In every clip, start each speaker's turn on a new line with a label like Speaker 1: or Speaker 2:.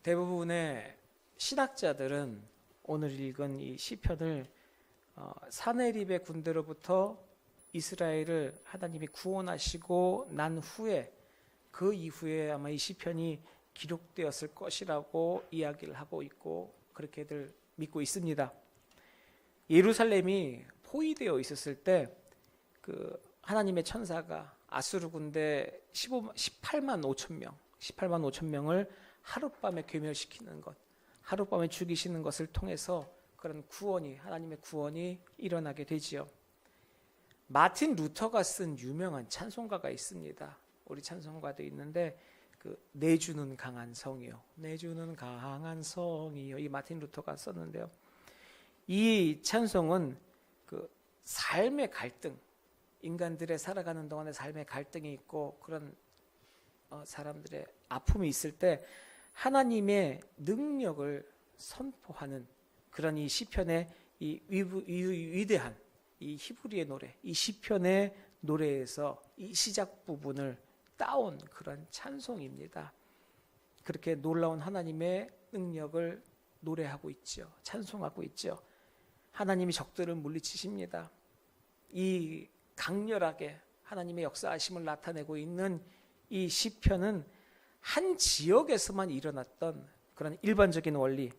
Speaker 1: 대부분의 신학자들은 오늘 읽은 이 시편을 사네립의 군대로부터 이스라엘을 하나님이 구원하시고 난 후에 그 이후에 아마 이 시편이 기록되었을 것이라고 이야기를 하고 있고 그렇게들 믿고 있습니다. 예루살렘이 포위되어 있었을 때 그 하나님의 천사가 아수르 군대 18만 5천 명을 하룻밤에 괴멸시키는 것, 하룻밤에 죽이시는 것을 통해서 그런 구원이, 하나님의 구원이 일어나게 되지요. 마틴 루터가 쓴 유명한 찬송가가 있습니다. 우리 찬송가도 있는데 내주는 강한 성이요, 내주는 강한 성이요, 이 마틴 루터가 썼는데요. 이 찬송은 삶의 갈등, 인간들의 살아가는 동안에 삶의 갈등이 있고 그런 사람들의 아픔이 있을 때 하나님의 능력을 선포하는 그런 이 시편의 이 위대한 이 히브리의 노래, 이 시편의 노래에서 이 시작 부분을 따온 그런 찬송입니다. 그렇게 놀라운 하나님의 능력을 노래하고 있죠. 찬송하고 있죠. 하나님이 적들을 물리치십니다. 이 강렬하게 하나님의 역사하심을 나타내고 있는 이 시편은 한 지역에서만 일어났던 그런 일반적인 원리,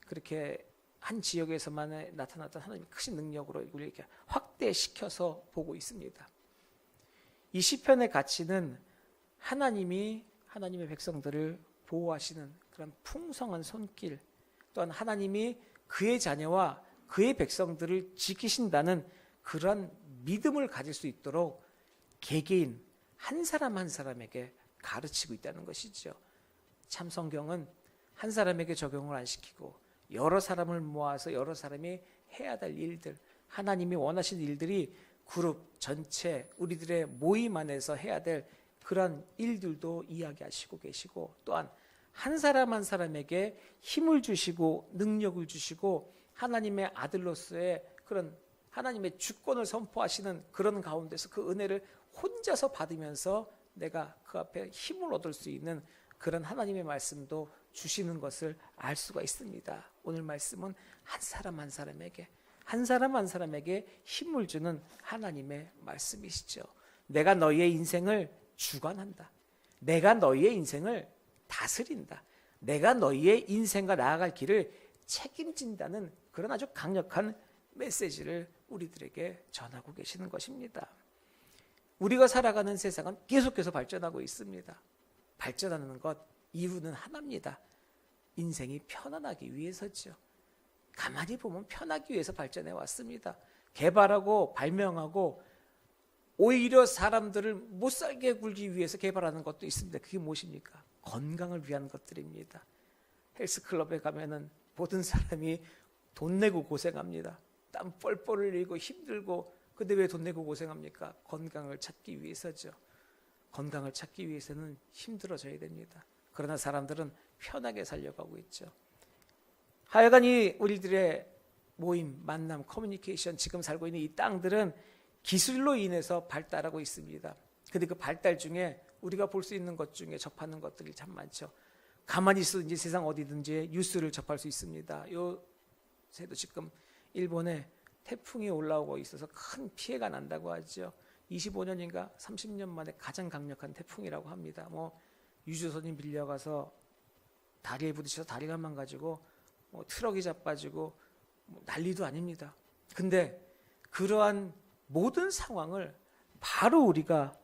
Speaker 1: 그렇게 한 지역에서만 나타났던 하나님의 크신 능력으로 우리 이렇게 확대시켜서 보고 있습니다. 이 시편의 가치는 하나님이 하나님의 백성들을 보호하시는 그런 풍성한 손길, 또한 하나님이 그의 자녀와 그의 백성들을 지키신다는 그런 믿음을 가질 수 있도록 개개인 한 사람 한 사람에게 가르치고 있다는 것이죠. 참 성경은 한 사람에게 적용을 안 시키고 여러 사람을 모아서 여러 사람이 해야 될 일들, 하나님이 원하시는 일들이 그룹 전체 우리들의 모임 안에서 해야 될 그런 일들도 이야기하시고 계시고, 또한 한 사람 한 사람에게 힘을 주시고 능력을 주시고 하나님의 아들로서의 그런 하나님의 주권을 선포하시는 그런 가운데서 그 은혜를 혼자서 받으면서 내가 그 앞에 힘을 얻을 수 있는 그런 하나님의 말씀도 주시는 것을 알 수가 있습니다. 오늘 말씀은 한 사람 한 사람에게, 한 사람 한 사람에게 힘을 주는 하나님의 말씀이시죠. 내가 너희의 인생을 주관한다. 내가 너희의 인생을 다스린다. 내가 너희의 인생과 나아갈 길을 책임진다는 그런 아주 강력한 메시지를 우리들에게 전하고 계시는 것입니다. 우리가 살아가는 세상은 계속해서 발전하고 있습니다. 발전하는 것 이유는 하나입니다. 인생이 편안하기 위해서죠. 가만히 보면 편하기 위해서 발전해 왔습니다. 개발하고 발명하고 오히려 사람들을 못 살게 굴기 위해서 개발하는 것도 있습니다. 그게 무엇입니까? 건강을 위한 것들입니다. 헬스클럽에 가면은 모든 사람이 돈 내고 고생합니다. 땀 뻘뻘 흘리고 힘들고, 근데 왜 돈 내고 고생합니까? 건강을 찾기 위해서죠. 건강을 찾기 위해서는 힘들어져야 됩니다. 그러나 사람들은 편하게 살려가고 있죠. 하여간 이 우리들의 모임, 만남, 커뮤니케이션, 지금 살고 있는 이 땅들은 기술로 인해서 발달하고 있습니다. 근데 그 발달 중에 우리가 볼 수 있는 것 중에 접하는 것들이 참 많죠. 가만히 있어도 이제 세상 어디든지 뉴스를 접할 수 있습니다. 요새도 지금 일본에 태풍이 올라오고 있어서 큰 피해가 난다고 하죠. 25년인가 30년 만에 가장 강력한 태풍이라고 합니다. 유조선이 밀려가서 다리에 부딪혀서 다리가 망가지고 트럭이 자빠지고 난리도 아닙니다. 근데 그러한 모든 상황을 바로 우리가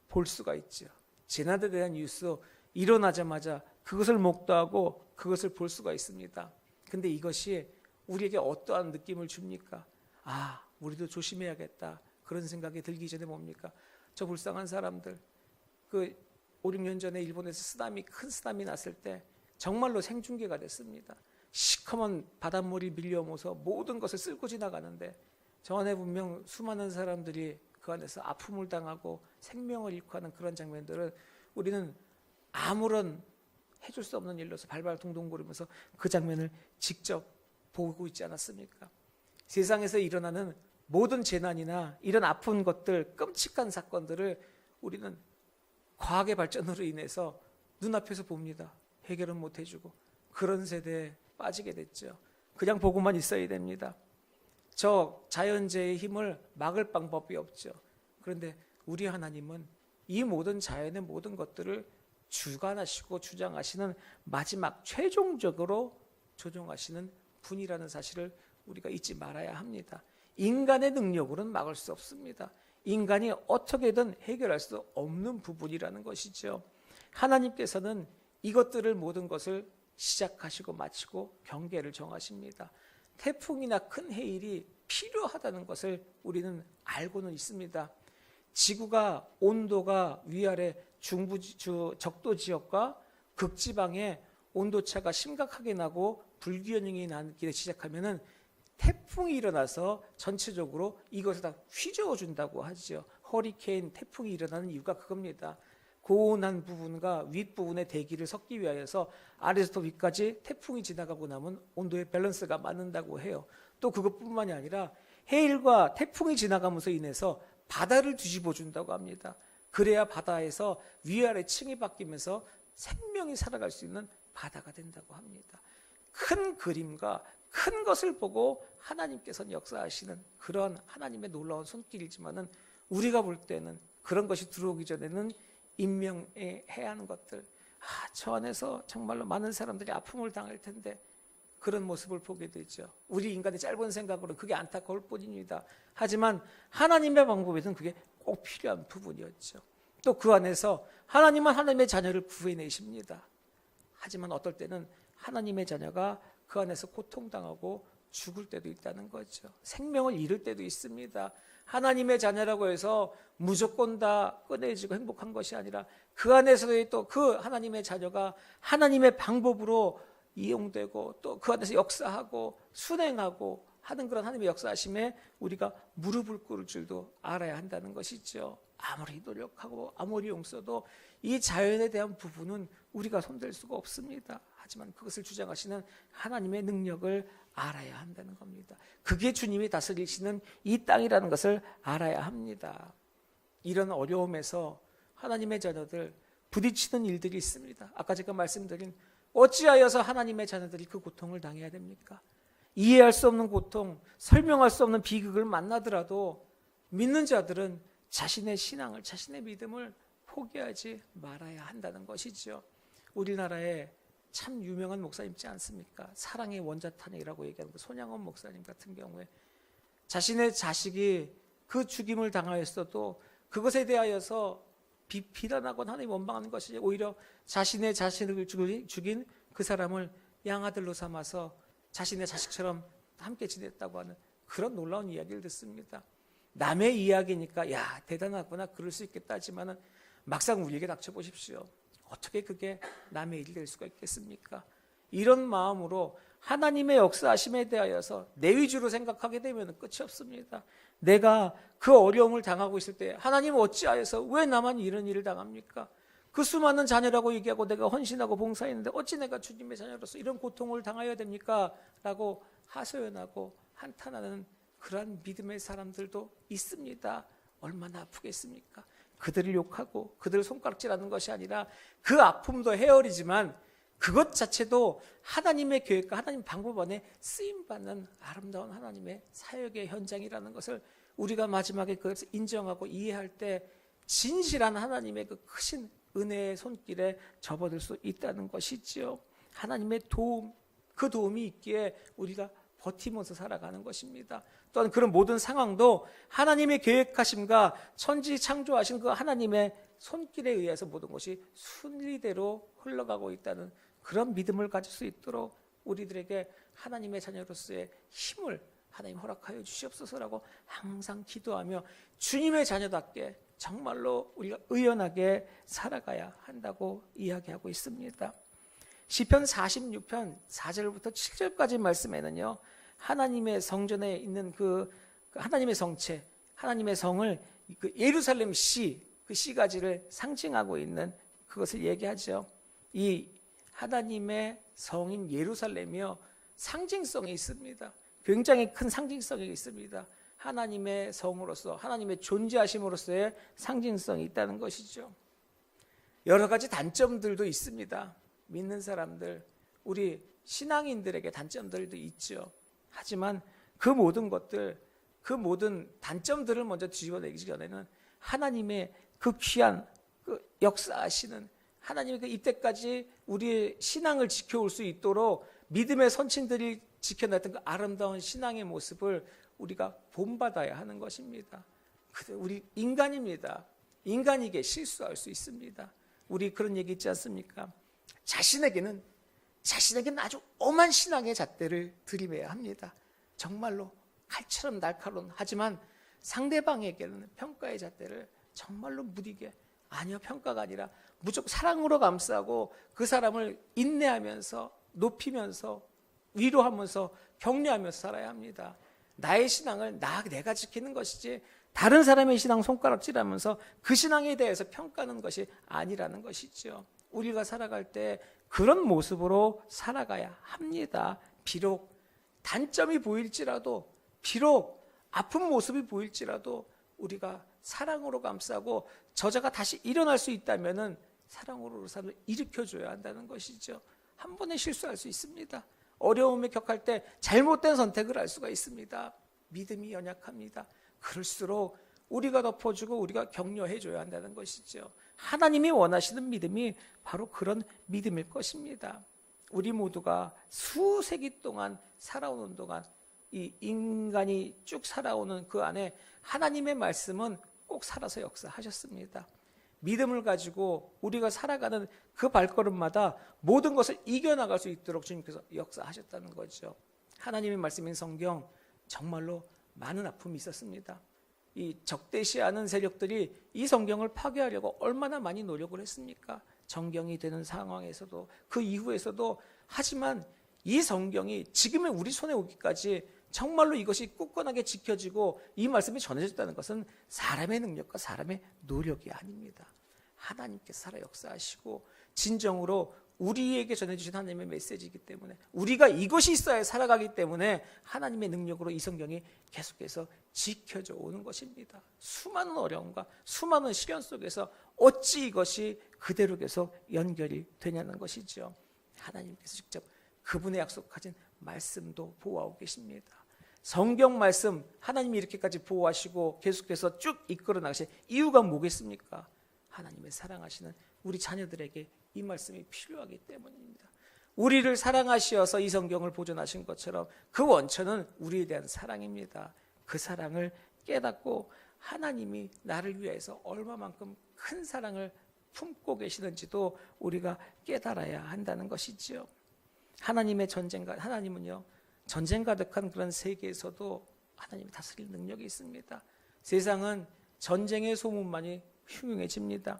Speaker 1: 볼 수가 있죠. 재난에 대한 뉴스 일어나자마자 그것을 목도하고 그것을 볼 수가 있습니다. 근데 이것이 우리에게 어떠한 느낌을 줍니까? 우리도 조심해야겠다. 그런 생각이 들기 전에 뭡니까? 저 불쌍한 사람들, 5, 6년 전에 일본에서 큰 쓰나미 났을 때 정말로 생중계가 됐습니다. 시커먼 바닷물이 밀려오면서 모든 것을 쓸고 지나가는데 저 안에 분명 수많은 사람들이 그 안에서 아픔을 당하고 생명을 잃고 하는 그런 장면들을 우리는 아무런 해줄 수 없는 일로서 발발 동동거리면서 그 장면을 직접 보고 있지 않았습니까? 세상에서 일어나는 모든 재난이나 이런 아픈 것들, 끔찍한 사건들을 우리는 과학의 발전으로 인해서 눈앞에서 봅니다. 해결은 못 해주고 그런 세대에 빠지게 됐죠. 그냥 보고만 있어야 됩니다. 저 자연재해의 힘을 막을 방법이 없죠. 그런데 우리 하나님은 이 모든 자연의 모든 것들을 주관하시고 주장하시는 마지막 최종적으로 조종하시는 분이라는 사실을 우리가 잊지 말아야 합니다. 인간의 능력으로는 막을 수 없습니다. 인간이 어떻게든 해결할 수 없는 부분이라는 것이죠. 하나님께서는 이것들을 모든 것을 시작하시고 마치고 경계를 정하십니다. 태풍이나 큰 해일이 필요하다는 것을 우리는 알고는 있습니다. 지구가 온도가 위아래 적도 지역과 극지방에 온도차가 심각하게 나고 불균형이 나기 시작하면은 태풍이 일어나서 전체적으로 이것을 다 휘저어 준다고 하죠. 허리케인, 태풍이 일어나는 이유가 그겁니다. 고온한 부분과 윗부분의 대기를 섞기 위하여서 아래서부터 위까지 태풍이 지나가고 나면 온도의 밸런스가 맞는다고 해요. 또 그것뿐만이 아니라 해일과 태풍이 지나가면서 인해서 바다를 뒤집어 준다고 합니다. 그래야 바다에서 위아래 층이 바뀌면서 생명이 살아갈 수 있는 바다가 된다고 합니다. 큰 그림과 큰 것을 보고 하나님께서는 역사하시는 그런 하나님의 놀라운 손길이지만은 우리가 볼 때는 그런 것이 들어오기 전에는 임명해야 하는 것들, 저 안에서 정말로 많은 사람들이 아픔을 당할 텐데 그런 모습을 보게 되죠. 우리 인간의 짧은 생각으로는 그게 안타까울 뿐입니다. 하지만 하나님의 방법에서는 그게 꼭 필요한 부분이었죠. 또 그 안에서 하나님은 하나님의 자녀를 구해내십니다. 하지만 어떨 때는 하나님의 자녀가 그 안에서 고통당하고 죽을 때도 있다는 거죠. 생명을 잃을 때도 있습니다. 하나님의 자녀라고 해서 무조건 다 꺼내지고 행복한 것이 아니라 그 안에서도 또 그 하나님의 자녀가 하나님의 방법으로 이용되고 또 그 안에서 역사하고 순행하고 하는 그런 하나님의 역사하심에 우리가 무릎을 꿇을 줄도 알아야 한다는 것이죠. 아무리 노력하고 아무리 용서도 이 자연에 대한 부분은 우리가 손댈 수가 없습니다. 하지만 그것을 주장하시는 하나님의 능력을 알아야 한다는 겁니다. 그게 주님이 다스리시는 이 땅이라는 것을 알아야 합니다. 이런 어려움에서 하나님의 자녀들 부딪히는 일들이 있습니다. 아까 제가 말씀드린 어찌하여서 하나님의 자녀들이 그 고통을 당해야 됩니까? 이해할 수 없는 고통, 설명할 수 없는 비극을 만나더라도 믿는 자들은 자신의 신앙을, 자신의 믿음을 포기하지 말아야 한다는 것이죠. 우리나라에 참 유명한 목사님 있지 않습니까? 사랑의 원자탄이라고 얘기하는 손양원 목사님 같은 경우에 자신의 자식이 그 죽임을 당하였어도 그것에 대하여서 비난하거나 하나님 원망하는 것이 오히려 자신의 자신을 죽인 그 사람을 양아들로 삼아서 자신의 자식처럼 함께 지냈다고 하는 그런 놀라운 이야기를 듣습니다. 남의 이야기니까 야 대단하구나 그럴 수 있겠다 하지만은 막상 우리에게 닥쳐보십시오. 어떻게 그게 남의 일이 될 수가 있겠습니까? 이런 마음으로 하나님의 역사하심에 대하여서 내 위주로 생각하게 되면 끝이 없습니다. 내가 그 어려움을 당하고 있을 때 하나님 어찌하여서 왜 나만 이런 일을 당합니까? 그 수많은 자녀라고 얘기하고 내가 헌신하고 봉사했는데 어찌 내가 주님의 자녀로서 이런 고통을 당해야 됩니까? 라고 하소연하고 한탄하는 그러한 믿음의 사람들도 있습니다. 얼마나 아프겠습니까? 그들을 욕하고 그들을 손가락질하는 것이 아니라 그 아픔도 헤어리지만 그것 자체도 하나님의 계획과 하나님 방법 안에 쓰임받는 아름다운 하나님의 사역의 현장이라는 것을 우리가 마지막에 그것을 인정하고 이해할 때 진실한 하나님의 그 크신 은혜의 손길에 접어들 수 있다는 것이지요. 하나님의 도움, 그 도움이 있기에 우리가 버티면서 살아가는 것입니다. 또한 그런 모든 상황도 하나님의 계획하심과 천지 창조하신 그 하나님의 손길에 의해서 모든 것이 순리대로 흘러가고 있다는 그런 믿음을 가질 수 있도록 우리들에게 하나님의 자녀로서의 힘을 하나님 허락하여 주시옵소서라고 항상 기도하며 주님의 자녀답게 정말로 우리가 의연하게 살아가야 한다고 이야기하고 있습니다. 시편 46편 4절부터 7절까지 말씀에는요, 하나님의 성전에 있는 그 하나님의 성체, 하나님의 성을 그 예루살렘 시, 그 시가지를 상징하고 있는 그것을 얘기하죠. 이 하나님의 성인 예루살렘이요, 상징성이 있습니다. 굉장히 큰 상징성이 있습니다. 하나님의 성으로서, 하나님의 존재하심으로서의 상징성이 있다는 것이죠. 여러 가지 단점들도 있습니다. 믿는 사람들, 우리 신앙인들에게 단점들도 있죠. 하지만 그 모든 것들, 그 모든 단점들을 먼저 뒤집어내기 전에는 하나님의 그 귀한 그 역사하시는 하나님의 그 이때까지 우리의 신앙을 지켜올 수 있도록 믿음의 선친들이 지켜냈던 그 아름다운 신앙의 모습을 우리가 본받아야 하는 것입니다. 우리 인간입니다. 인간이게 실수할 수 있습니다. 우리 그런 얘기 있지 않습니까? 자신에게는 아주 엄한 신앙의 잣대를 들이매야 합니다. 정말로 칼처럼 날카로운, 하지만 상대방에게는 평가의 잣대를 정말로 무디게, 아니요, 평가가 아니라 무조건 사랑으로 감싸고 그 사람을 인내하면서 높이면서 위로하면서 격려하면서 살아야 합니다. 나의 신앙을 내가 지키는 것이지 다른 사람의 신앙 손가락질하면서 그 신앙에 대해서 평가하는 것이 아니라는 것이죠. 우리가 살아갈 때 그런 모습으로 살아가야 합니다. 비록 단점이 보일지라도, 비록 아픈 모습이 보일지라도 우리가 사랑으로 감싸고 저자가 다시 일어날 수 있다면은 사랑으로 그 사람을 일으켜줘야 한다는 것이죠. 한 번에 실수할 수 있습니다. 어려움에 격할 때 잘못된 선택을 할 수가 있습니다. 믿음이 연약합니다. 그럴수록 우리가 덮어주고 우리가 격려해줘야 한다는 것이죠. 하나님이 원하시는 믿음이 바로 그런 믿음일 것입니다. 우리 모두가 수세기 동안 살아오는 동안 이 인간이 쭉 살아오는 그 안에 하나님의 말씀은 꼭 살아서 역사하셨습니다. 믿음을 가지고 우리가 살아가는 그 발걸음마다 모든 것을 이겨나갈 수 있도록 주님께서 역사하셨다는 거죠. 하나님의 말씀인 성경, 정말로 많은 아픔이 있었습니다. 이 적대시하는 세력들이 이 성경을 파괴하려고 얼마나 많이 노력을 했습니까? 정경이 되는 상황에서도, 그 이후에서도. 하지만 이 성경이 지금의 우리 손에 오기까지 정말로 이것이 굳건하게 지켜지고 이 말씀이 전해졌다는 것은 사람의 능력과 사람의 노력이 아닙니다. 하나님께서 살아 역사하시고 진정으로 우리에게 전해주신 하나님의 메시지이기 때문에, 우리가 이것이 있어야 살아가기 때문에 하나님의 능력으로 이 성경이 계속해서 지켜져 오는 것입니다. 수많은 어려움과 수많은 시련 속에서 어찌 이것이 그대로 계속 연결이 되냐는 것이죠. 하나님께서 직접 그분의 약속하신 말씀도 보호하고 계십니다. 성경 말씀, 하나님이 이렇게까지 보호하시고 계속해서 쭉 이끌어 나가신 이유가 뭐겠습니까? 하나님의 사랑하시는 우리 자녀들에게 이 말씀이 필요하기 때문입니다. 우리를 사랑하시어서 이 성경을 보존하신 것처럼 그 원천은 우리에 대한 사랑입니다. 그 사랑을 깨닫고 하나님이 나를 위해서 얼마만큼 큰 사랑을 품고 계시는지도 우리가 깨달아야 한다는 것이지요. 하나님은요, 전쟁 가득한 그런 세계에서도 하나님이 다스릴 능력이 있습니다. 세상은 전쟁의 소문만이 흉흉해집니다.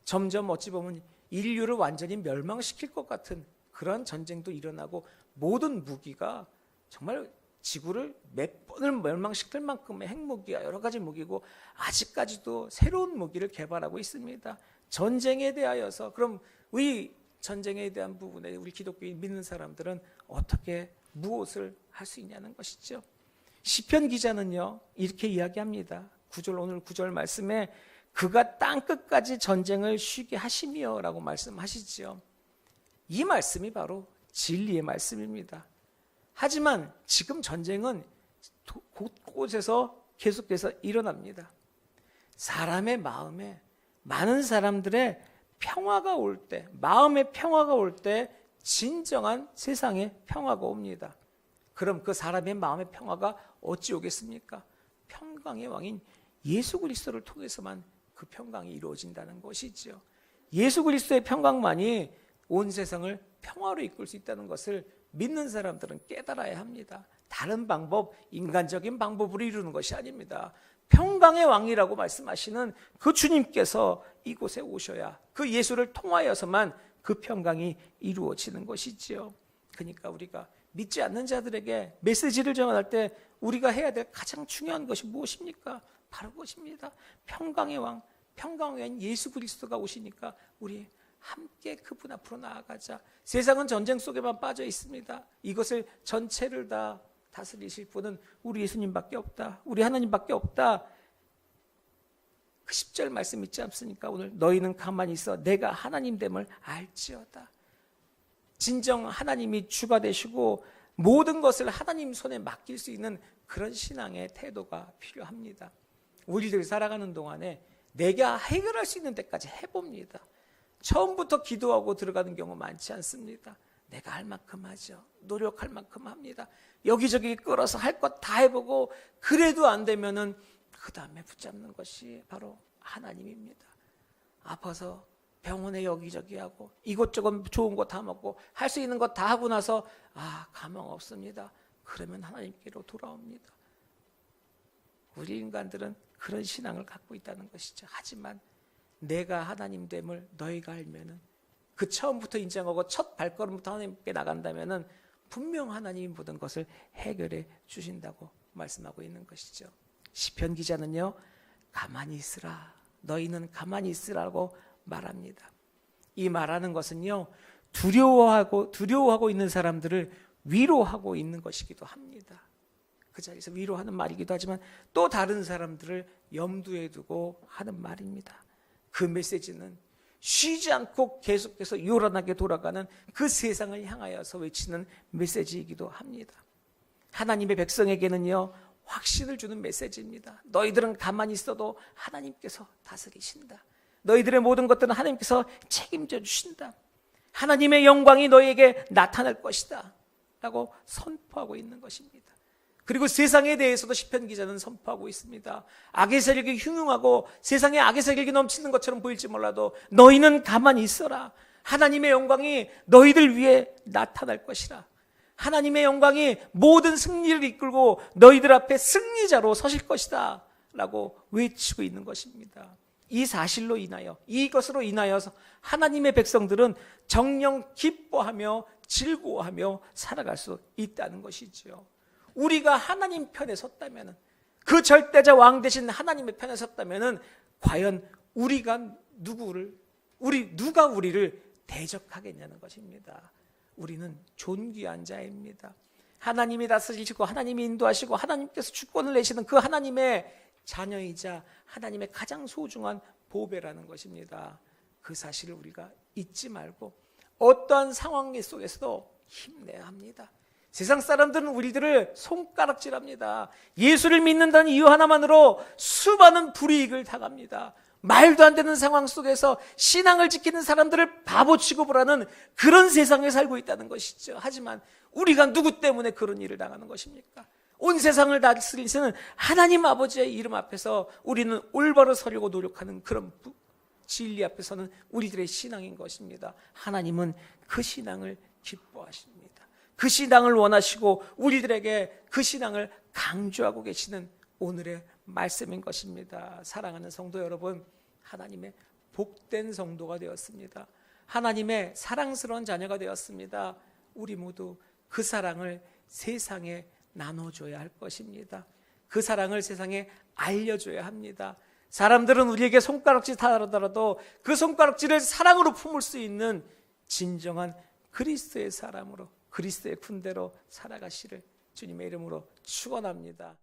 Speaker 1: 점점 어찌 보면 인류를 완전히 멸망시킬 것 같은 그런 전쟁도 일어나고, 모든 무기가 정말 지구를 몇 번을 멸망시킬 만큼의 핵무기야 여러 가지 무기고, 아직까지도 새로운 무기를 개발하고 있습니다. 전쟁에 대하여서, 그럼 우리 전쟁에 대한 부분에 우리 기독교인 믿는 사람들은 어떻게 무엇을 할 수 있냐는 것이죠. 시편 기자는요 이렇게 이야기합니다. 오늘 9절 말씀에 그가 땅끝까지 전쟁을 쉬게 하시며 라고 말씀하시죠. 이 말씀이 바로 진리의 말씀입니다. 하지만 지금 전쟁은 곳곳에서 계속해서 일어납니다. 사람의 마음에, 많은 사람들의 평화가 올 때, 마음의 평화가 올 때 진정한 세상의 평화가 옵니다. 그럼 그 사람의 마음의 평화가 어찌 오겠습니까? 평강의 왕인 예수 그리스도를 통해서만 그 평강이 이루어진다는 것이죠. 예수 그리스도의 평강만이 온 세상을 평화로 이끌 수 있다는 것을 믿는 사람들은 깨달아야 합니다. 다른 방법, 인간적인 방법으로 이루는 것이 아닙니다. 평강의 왕이라고 말씀하시는 그 주님께서 이곳에 오셔야, 그 예수를 통하여서만 그 평강이 이루어지는 것이지요. 그러니까 우리가 믿지 않는 자들에게 메시지를 전할 때 우리가 해야 될 가장 중요한 것이 무엇입니까? 바로 그것입니다. 평강의 왕, 평강의 왕 예수 그리스도가 오시니까 우리 함께 그분 앞으로 나아가자. 세상은 전쟁 속에만 빠져 있습니다. 이것을 전체를 다 다스리실 분은 우리 예수님밖에 없다. 우리 하나님밖에 없다. 그 10절 말씀 있지 않습니까? 오늘 너희는 가만히 있어 내가 하나님 됨을 알지어다. 진정 하나님이 주가 되시고 모든 것을 하나님 손에 맡길 수 있는 그런 신앙의 태도가 필요합니다. 우리들 살아가는 동안에 내가 해결할 수 있는 데까지 해봅니다. 처음부터 기도하고 들어가는 경우 많지 않습니다. 내가 할 만큼 하죠. 노력할 만큼 합니다. 여기저기 끌어서 할 것 다 해보고 그래도 안 되면은 그 다음에 붙잡는 것이 바로 하나님입니다. 아파서 병원에 여기저기 하고 이것저것 좋은 거 다 먹고 할 수 있는 거 다 하고 나서 가망 없습니다. 그러면 하나님께로 돌아옵니다. 우리 인간들은 그런 신앙을 갖고 있다는 것이죠. 하지만 내가 하나님 됨을 너희가 알면은, 그 처음부터 인정하고 첫 발걸음부터 하나님께 나간다면은 분명 하나님이 모든 것을 해결해 주신다고 말씀하고 있는 것이죠. 시편 기자는요, 가만히 있으라, 너희는 가만히 있으라고 말합니다. 이 말하는 것은요, 두려워하고 있는 사람들을 위로하고 있는 것이기도 합니다. 그 자리에서 위로하는 말이기도 하지만 또 다른 사람들을 염두에 두고 하는 말입니다. 그 메시지는 쉬지 않고 계속해서 요란하게 돌아가는 그 세상을 향하여서 외치는 메시지이기도 합니다. 하나님의 백성에게는요, 확신을 주는 메시지입니다. 너희들은 가만히 있어도 하나님께서 다스리신다. 너희들의 모든 것들은 하나님께서 책임져 주신다. 하나님의 영광이 너희에게 나타날 것이다 라고 선포하고 있는 것입니다. 그리고 세상에 대해서도 시편 기자는 선포하고 있습니다. 악의 세력이 흉흉하고 세상에 악의 세력이 넘치는 것처럼 보일지 몰라도 너희는 가만히 있어라. 하나님의 영광이 너희들 위해 나타날 것이라. 하나님의 영광이 모든 승리를 이끌고 너희들 앞에 승리자로 서실 것이다 라고 외치고 있는 것입니다. 이 사실로 인하여, 이것으로 인하여서 하나님의 백성들은 정녕 기뻐하며 즐거워하며 살아갈 수 있다는 것이죠. 우리가 하나님 편에 섰다면, 그 절대자 왕 되신 하나님의 편에 섰다면 과연 누가 우리를 대적하겠냐는 것입니다. 우리는 존귀한 자입니다. 하나님이 다스리시고 하나님이 인도하시고 하나님께서 주권을 내시는 그 하나님의 자녀이자 하나님의 가장 소중한 보배라는 것입니다. 그 사실을 우리가 잊지 말고 어떠한 상황 속에서도 힘내야 합니다. 세상 사람들은 우리들을 손가락질합니다. 예수를 믿는다는 이유 하나만으로 수많은 불이익을 당합니다. 말도 안 되는 상황 속에서 신앙을 지키는 사람들을 바보 취급을 그런 세상에 살고 있다는 것이죠. 하지만 우리가 누구 때문에 그런 일을 당하는 것입니까? 온 세상을 다스리시는 하나님 아버지의 이름 앞에서 우리는 올바로 서려고 노력하는 그런 진리 앞에서는 우리들의 신앙인 것입니다. 하나님은 그 신앙을 기뻐하십니다. 그 신앙을 원하시고 우리들에게 그 신앙을 강조하고 계시는 오늘의 말씀인 것입니다. 사랑하는 성도 여러분, 하나님의 복된 성도가 되었습니다. 하나님의 사랑스러운 자녀가 되었습니다. 우리 모두 그 사랑을 세상에 나눠줘야 할 것입니다. 그 사랑을 세상에 알려줘야 합니다. 사람들은 우리에게 손가락질 하더라도 그 손가락질을 사랑으로 품을 수 있는 진정한 그리스도의 사람으로, 그리스도의 군대로 살아가시를 주님의 이름으로 축원합니다.